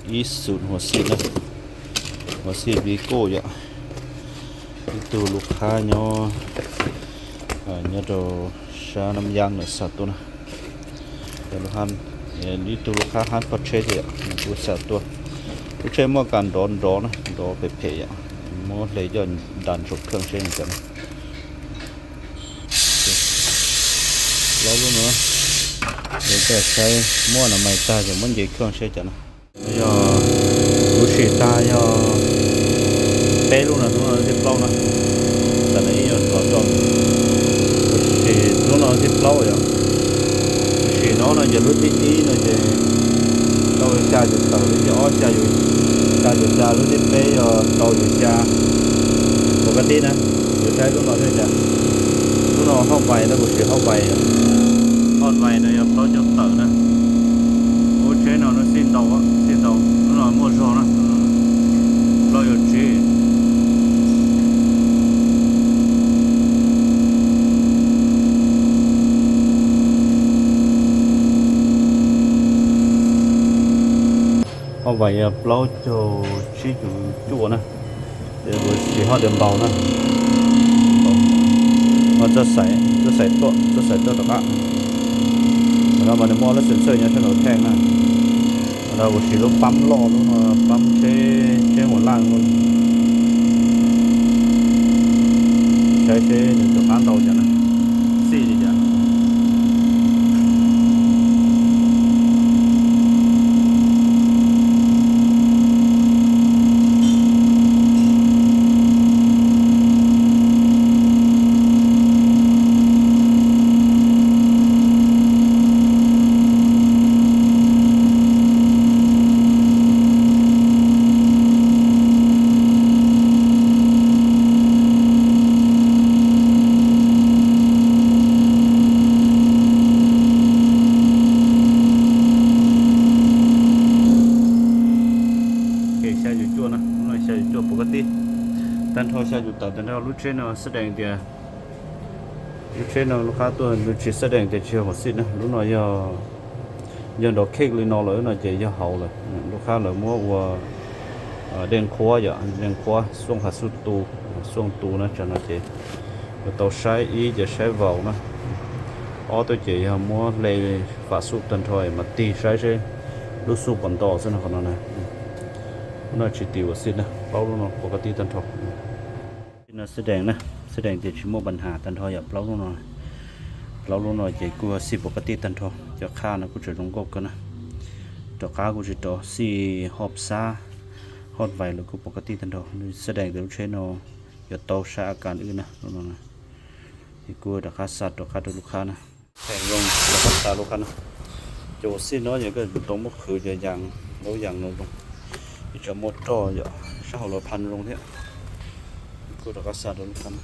อีสูตรหัวซีดนะหัวซีดวีโก้อย่าตัวลูกค้าเนาะเนี่ยตัวชาน้ำยางเนี่ยสัตว์ตัวนะเดี๋ยวหันนี่ตัวลูกค้าหันพอเชดเนี่ยตัวสัตว์ตัวผู้ใช้หม้อการร้อนนะร้อนเผ็ดๆอ่ะหม้อเลยย้อนดันสุดเครื่องเช่นกันแล้วรู้เนาะเดี๋ยวจะใช้หม้อน้ำมันตาจะมันใหญ่เครื่องเช่นกันนะย่อรู้สึกตาย่อเป๊ะรู้นะรู้นะที่เปล่านะแต่ในนี้ย้อนร้อนรู้นะที่เปล่าอย่างรู้สึกnó giờ lúc đi nóจะđâu chaจะtàu đi cho chaอยู่cha lúc đi bé rồi tàuอยู่cha ปกตินะอยู่ใช้รู้นะใช่จ้ะรู้นะเข้าไปแล้วรู้สึกเข้าไปทอดไว้นะอย่าเปล่าจะเต๋อนะโอ้ใช้nóสิ้นเตารู้นะมั่วซั่วนะเราอยู่ที่เอาไว้เราจะชี้อยู่จั่วนะเดี๋ยวชี้เขาเดิมเบานะเราจะใส่ตัวตะกะเรามาในหม้อแล้วเซ็นเซอร์เนี่ยถ้าเราแท่งนะเราชี้รถปั๊มล้อนู้นปั๊มเช่หัวล่างนู้นใช้ตัวข้างเตาจ้ะนะสี่จ้ะปกติตันทอชาอยู่ต่อตันทอลูกเชนแสดงเดียลูกเชนลูกค้าตัวลูกเชนแสดงเดียเชียวหัวซิดนะลูกน้อยย่อดอกเค้กเลยนอเลยน่ะจะย่อเฮาเลยลูกค้าเลยมัววัวเด่นครัวอย่าเด่นครัวส่งหาสุดตูส่งตูนะจันนะเจตัวใช้อีจะใช้เว้านะอ๋อตัวเจย่อมัวเลยฝาสุตันทอยมาตีใช้ใช้ลูกสุปันต่อซะนะคนนั้นนะน่าจะตีว่าสินะเปล่าเนาะปกติตันทอกนี่แสดงนะแสดงจะชิโมปัญหาตันทออย่าเปล่าเนาะจะกลัวสิปกติตันทอจะฆ่านะกูจะลงกบกันนะต่อค้ากูจะต่อ4หอบซาฮอดไวแล้วกูปกติตันทอแสดงเดี๋ยวใช้เนาะอย่าโตชาอาการอื่นนะเนาะที่กูต่อค้าสัตว์ต่อค้าตัวลูกค้านะแต่งลงแล้วก็ตาลูกค้านะโจสิเนาะอย่างก็ตรงบ่คือจะอย่างแล้วอย่างลงจะหมดต่ออย่าเช่าเราพันลงเท่ากูตะกัสสะโดนกัน